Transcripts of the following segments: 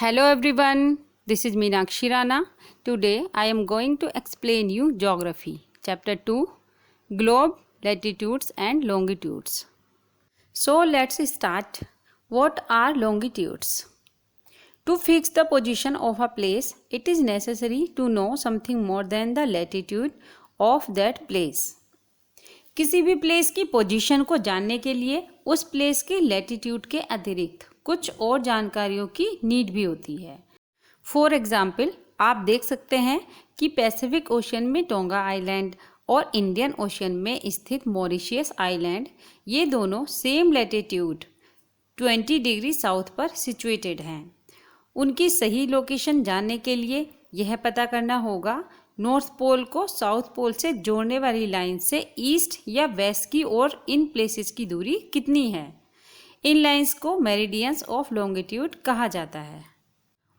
Hello everyone, this is Meenakshi Rana. Today I am going to explain you Geography, Chapter 2, Globe, Latitudes and Longitudes. So let's start. What are longitudes? To fix the position of a place, it is necessary to know something more than the latitude of that place. किसी भी place की position को जानने के लिए उस place के latitude के अतिरिक्त कुछ और जानकारियों की नीड भी होती है। फॉर एग्जाम्पल, आप देख सकते हैं कि पैसिफिक ओशन में टोंगा आइलैंड और इंडियन ओशन में स्थित मॉरिशस आइलैंड, ये दोनों सेम लैटिट्यूड 20 डिग्री साउथ पर सिचुएटेड हैं। उनकी सही लोकेशन जानने के लिए यह पता करना होगा नॉर्थ पोल को साउथ पोल से जोड़ने वाली लाइन से ईस्ट या वेस्ट की ओर इन प्लेसेस की दूरी कितनी है। इन लाइंस को मेरिडियंस ऑफ लॉन्गिट्यूड कहा जाता है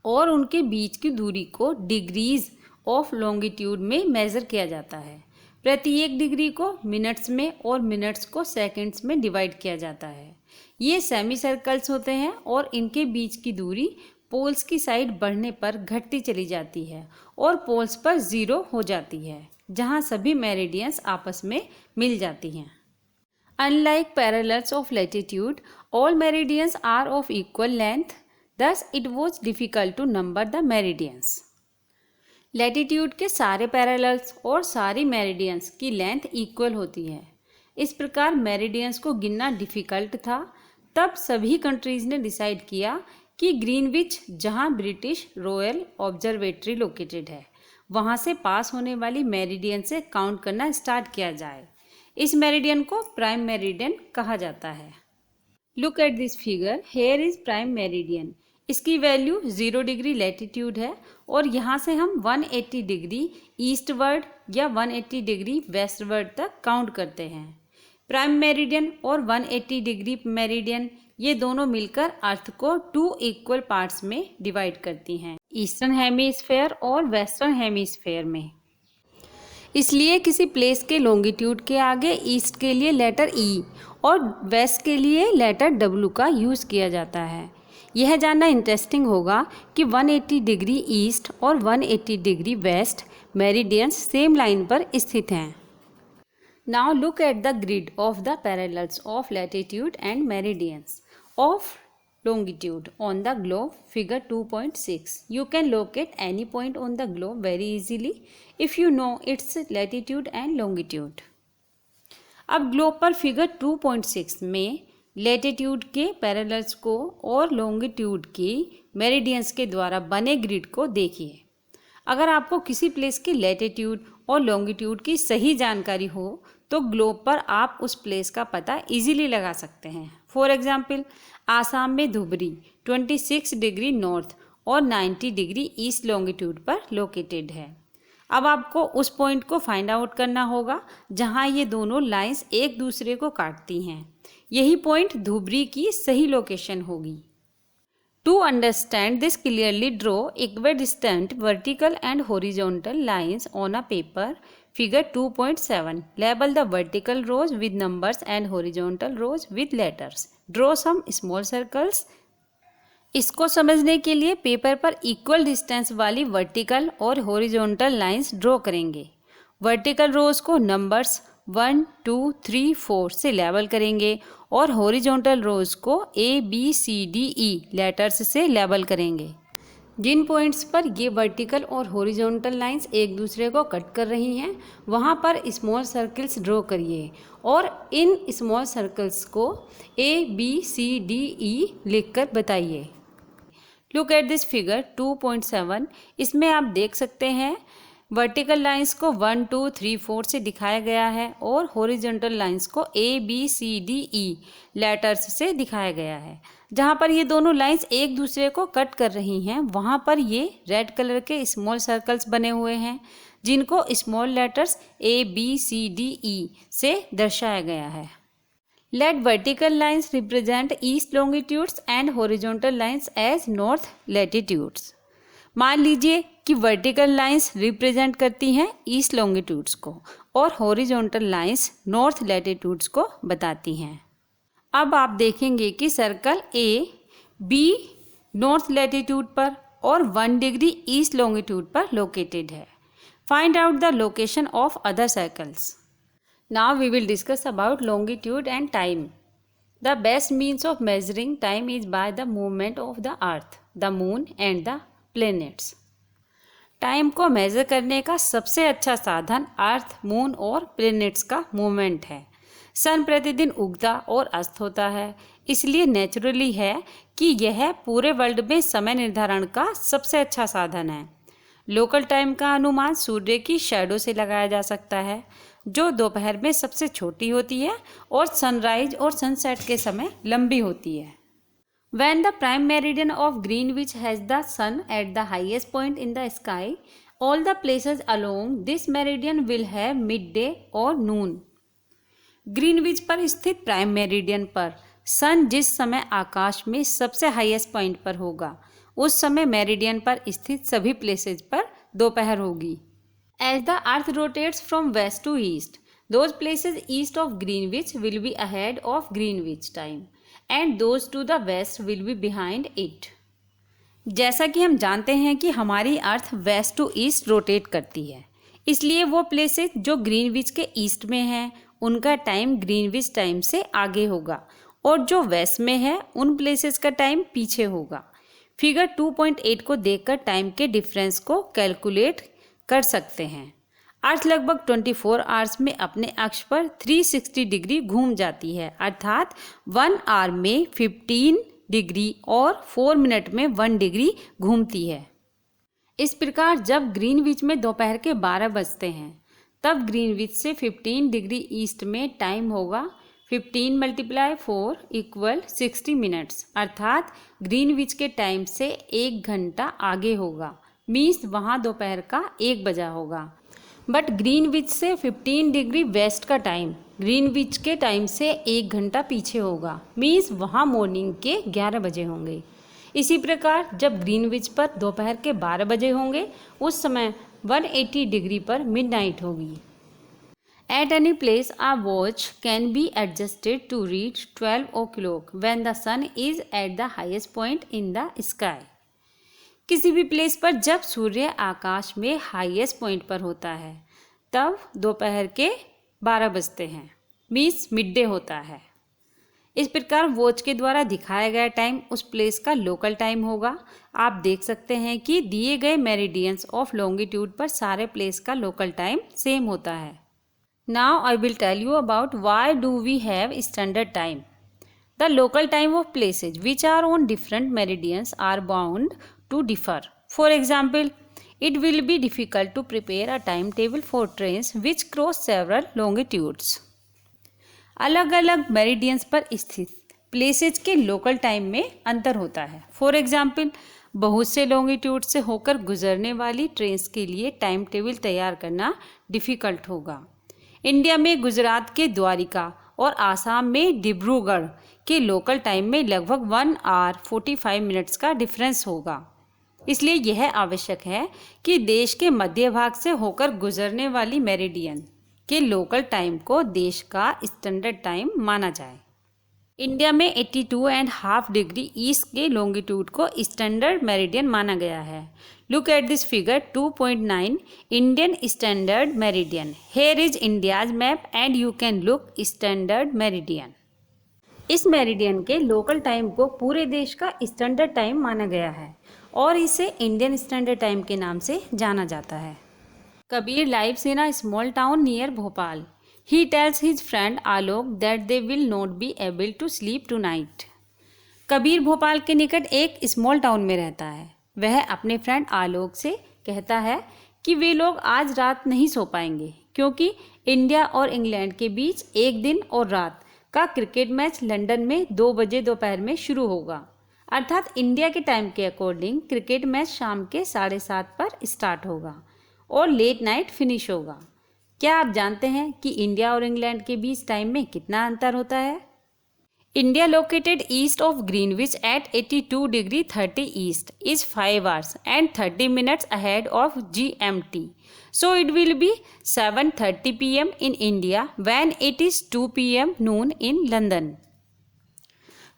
और उनके बीच की दूरी को डिग्रीज ऑफ लॉन्गिट्यूड में मेज़र किया जाता है। प्रत्येक डिग्री को मिनट्स में और मिनट्स को सेकंड्स में डिवाइड किया जाता है। ये सेमी सर्कल्स होते हैं और इनके बीच की दूरी पोल्स की साइड बढ़ने पर घटती चली जाती है और पोल्स पर ज़ीरो हो जाती है, जहां सभी मेरिडियंस आपस में मिल जाती हैं। Unlike parallels of latitude, all meridians are of equal length, thus it was difficult to number the meridians. Latitude के सारे पैरेलल्स और सारी मेरिडियंस की लेंथ इक्वल होती है। इस प्रकार मेरिडियंस को गिनना डिफ़िकल्ट था। तब सभी कंट्रीज़ ने डिसाइड किया कि ग्रीनविच, जहां ब्रिटिश रॉयल ऑब्जर्वेटरी लोकेटेड है, वहां से पास होने वाली मेरिडियन से काउंट करना स्टार्ट किया जाए। इस मेरिडियन को प्राइम मेरिडियन कहा जाता है। Look at this figure, here is prime meridian. इसकी वैल्यू 0 डिग्री लैटिट्यूड है और यहाँ से हम 180 डिग्री ईस्टवर्ड या 180 डिग्री वेस्टवर्ड तक काउंट करते हैं। प्राइम मेरिडियन और 180 डिग्री मेरिडियन, ये दोनों मिलकर अर्थ को 2 इक्वल पार्ट्स में डिवाइड करती हैं, ईस्टर्न हेमीस्फेयर और वेस्टर्न हेमीस्फेयर में। इसलिए किसी प्लेस के लॉन्गिट्यूड के आगे ईस्ट के लिए लेटर ई और वेस्ट के लिए लेटर डब्ल्यू का यूज़ किया जाता है। यह जानना इंटरेस्टिंग होगा कि 180 डिग्री ईस्ट और 180 degree west meridians same line पर स्थित हैं। Now look at the grid of the parallels of latitude and meridians of longitude on the globe, figure 2.6. You can locate any point on the globe very easily if you know its latitude and longitude. अब globe पर figure 2.6 में latitude के parallels को और longitude की meridians के द्वारा बने ग्रिड को देखिए। अगर आपको किसी प्लेस की लैटिट्यूड और लॉन्गिट्यूड की सही जानकारी हो तो ग्लोब पर आप उस प्लेस का पता इजीली लगा सकते हैं। फॉर एग्जांपल, आसाम में धुबरी 26 डिग्री नॉर्थ और 90 डिग्री ईस्ट लॉन्गिट्यूड पर लोकेटेड है। अब आपको उस पॉइंट को फाइंड आउट करना होगा जहां ये दोनों लाइंस एक दूसरे को काटती हैं। यही पॉइंट धुबरी की सही लोकेशन होगी। To understand this clearly, draw equidistant vertical and horizontal lines on a paper. Figure 2.7. Label the vertical rows with numbers and horizontal rows with letters. Draw some small circles. इसको समझने के लिए paper पर equal distance वाली vertical और horizontal lines draw करेंगे। Vertical रोज को numbers 1, 2, 3, 4 से लेबल करेंगे और हॉरिजॉन्टल रोज को ABCDE लेटर्स से लेबल करेंगे। जिन पॉइंट्स पर ये वर्टिकल और हॉरिजॉन्टल लाइंस एक दूसरे को कट कर रही हैं, वहाँ पर स्मॉल सर्कल्स ड्रॉ करिए और इन स्मॉल सर्कल्स को ABCDE लिखकर बताइए। Look at this figure 2.7। इसमें आप देख सकते हैं वर्टिकल लाइंस को 1, 2, 3, 4 से दिखाया गया है और हॉरिजॉन्टल लाइंस को ABCDE लेटर्स से दिखाया गया है। जहाँ पर ये दोनों लाइंस एक दूसरे को कट कर रही हैं, वहाँ पर ये रेड कलर के स्मॉल सर्कल्स बने हुए हैं जिनको स्मॉल लेटर्स ABCDE से दर्शाया गया है। Let vertical lines represent east longitudes and horizontal lines as north latitudes. मान लीजिए कि वर्टिकल लाइंस रिप्रेजेंट करती हैं ईस्ट लॉन्गिट्यूड्स को और हॉरिजॉन्टल लाइंस नॉर्थ लैटिट्यूड्स को बताती हैं। अब आप देखेंगे कि circle A, B, north latitude पर और 1 डिग्री ईस्ट लॉन्गिट्यूड पर लोकेटेड है। Find out the location of other circles. Now we will discuss about longitude and time. The best means of measuring time is by the movement of the earth, the moon and the planets. Time को measure करने का सबसे अच्छा साधन earth, moon और planets का movement है। Sun प्रतिदिन उगता और अस्त होता है, इसलिए नेचुरली है कि यह पूरे वर्ल्ड में समय निर्धारण का सबसे अच्छा साधन है। लोकल टाइम का अनुमान सूर्य की शैडो से लगाया जा सकता है, जो दोपहर में सबसे छोटी होती है और सनराइज और सनसेट के समय लंबी होती है। When the prime meridian of Greenwich has the sun at the highest point in the sky, all the places along this meridian will have midday or noon. Greenwich पर स्थित प्राइम मेरिडियन पर सन जिस समय आकाश में सबसे हाईएस्ट पॉइंट पर होगा, उस समय मेरिडियन पर स्थित सभी प्लेसेज पर दोपहर होगी। As the earth rotates from west to east, those places east of Greenwich will be ahead of Greenwich time. And those to the west will be behind it. जैसा कि हम जानते हैं कि हमारी अर्थ वेस्ट टू ईस्ट रोटेट करती है, इसलिए वो प्लेसेस जो ग्रीनविच के ईस्ट में हैं उनका टाइम ग्रीनविच टाइम से आगे होगा और जो वेस्ट में है उन प्लेसेस का टाइम पीछे होगा। फिगर 2.8 को देखकर टाइम के डिफरेंस को कैलकुलेट कर सकते हैं। अर्थ लगभग 24 आवर्स में अपने अक्ष पर 360 डिग्री घूम जाती है, अर्थात 1 आवर में 15 डिग्री और 4 मिनट में 1 डिग्री घूमती है। इस प्रकार जब ग्रीनविच में दोपहर के 12 बजते हैं, तब ग्रीनविच से 15 डिग्री ईस्ट में टाइम होगा 15 × 4 = 60 मिनट्स, अर्थात ग्रीनविच के टाइम से 1 घंटा आगे होगा। मीन्स वहाँ दोपहर का 1 बजा होगा। बट ग्रीनविच से 15 डिग्री वेस्ट का टाइम ग्रीनविच के टाइम से 1 घंटा पीछे होगा। मीन्स वहाँ मॉर्निंग के 11 बजे होंगे। इसी प्रकार जब ग्रीनविच पर दोपहर के 12 बजे होंगे, उस समय 180 डिग्री पर मिडनाइट होगी। At any place a watch can be adjusted to reach 12 o'clock when the sun is at the highest point in the sky. किसी भी प्लेस पर जब सूर्य आकाश में हाईएस्ट पॉइंट पर होता है, तब दोपहर के 12 बजते हैं, मीन्स मिड डे होता है। इस प्रकार वॉच के द्वारा दिखाया गया टाइम उस प्लेस का लोकल टाइम होगा। आप देख सकते हैं कि दिए गए मेरिडियंस ऑफ लॉन्गिट्यूड पर सारे प्लेस का लोकल टाइम सेम होता है। Now I will tell you about why do we have standard time. The local time of places which are on different meridians are bound to differ. For example, it will be difficult to prepare a timetable for trains which cross several longitudes. अलग अलग meridians पर स्थित places के local time में अंतर होता है। For example, बहुत से लॉन्गिट्यूड से होकर गुजरने वाली ट्रेन्स के लिए टाइम टेबल तैयार करना डिफ़िकल्ट होगा। इंडिया में गुजरात के द्वारिका और आसाम में डिब्रूगढ़ के लोकल टाइम में लगभग 1 आवर 45 मिनट्स का डिफरेंस होगा। इसलिए यह आवश्यक है कि देश के मध्य भाग से होकर गुजरने वाली मेरिडियन के लोकल टाइम को देश का स्टैंडर्ड टाइम माना जाए। इंडिया में 82.5 डिग्री ईस्ट के लॉन्गिट्यूड को स्टैंडर्ड मेरिडियन माना गया है। Look at this figure 2.9 Indian standard meridian. Here is India's map and you can look standard meridian. इस मेरिडियन के लोकल टाइम को पूरे देश का स्टैंडर्ड टाइम माना गया है और इसे इंडियन स्टैंडर्ड टाइम के नाम से जाना जाता है। Kabir lives in a small town near Bhopal. He tells his friend Alok that they will not be able to sleep tonight. Kabir Bhopal के निकट एक स्मॉल टाउन में रहता है। वह अपने फ्रेंड आलोक से कहता है कि वे लोग आज रात नहीं सो पाएंगे, क्योंकि इंडिया और इंग्लैंड के बीच एक दिन और रात का क्रिकेट मैच लंदन में 2 बजे दोपहर में शुरू होगा। अर्थात इंडिया के टाइम के अकॉर्डिंग क्रिकेट मैच शाम के 7:30 पर स्टार्ट होगा और लेट नाइट फिनिश होगा। क्या आप जानते हैं कि इंडिया और इंग्लैंड के बीच टाइम में कितना अंतर होता है? India located east of Greenwich at 82 degree 30 east is 5 hours and 30 minutes ahead of GMT. So it will be 7:30 PM in India when it is 2 PM noon in London.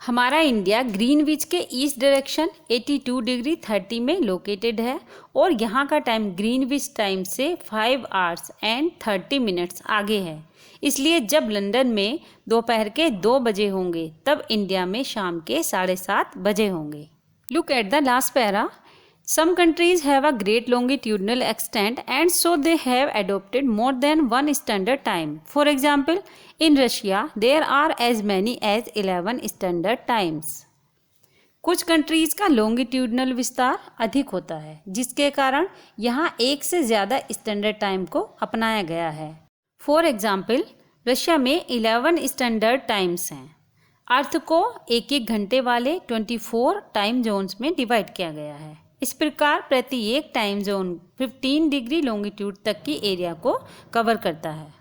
हमारा India Greenwich के east direction 82 degree 30 में located है और यहाँ का time Greenwich time से 5 hours and 30 minutes आगे है। इसलिए जब लंदन में दोपहर के 2 बजे होंगे तब इंडिया में शाम के 7:30 बजे होंगे। Look at the last para. Some countries have a great longitudinal extent and so they have adopted more than one standard time. For example, in Russia, there are as many as 11 standard times. कुछ countries का longitudinal विस्तार अधिक होता है जिसके कारण यहाँ एक से ज़्यादा स्टैंडर्ड टाइम को अपनाया गया है। फॉर एग्ज़ाम्पल, रशिया में 11 स्टैंडर्ड टाइम्स हैं। अर्थ को एक एक घंटे वाले 24 टाइम जोन्स में डिवाइड किया गया है। इस प्रकार प्रत्येक टाइम जोन 15 डिग्री लॉन्गिट्यूड तक की एरिया को कवर करता है।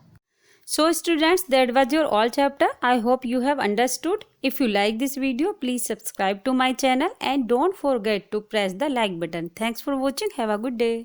So students, that was your all chapter. I hope you have understood. If you like this video, please subscribe to my channel and don't forget to press the like button. Thanks for watching. Have a good day.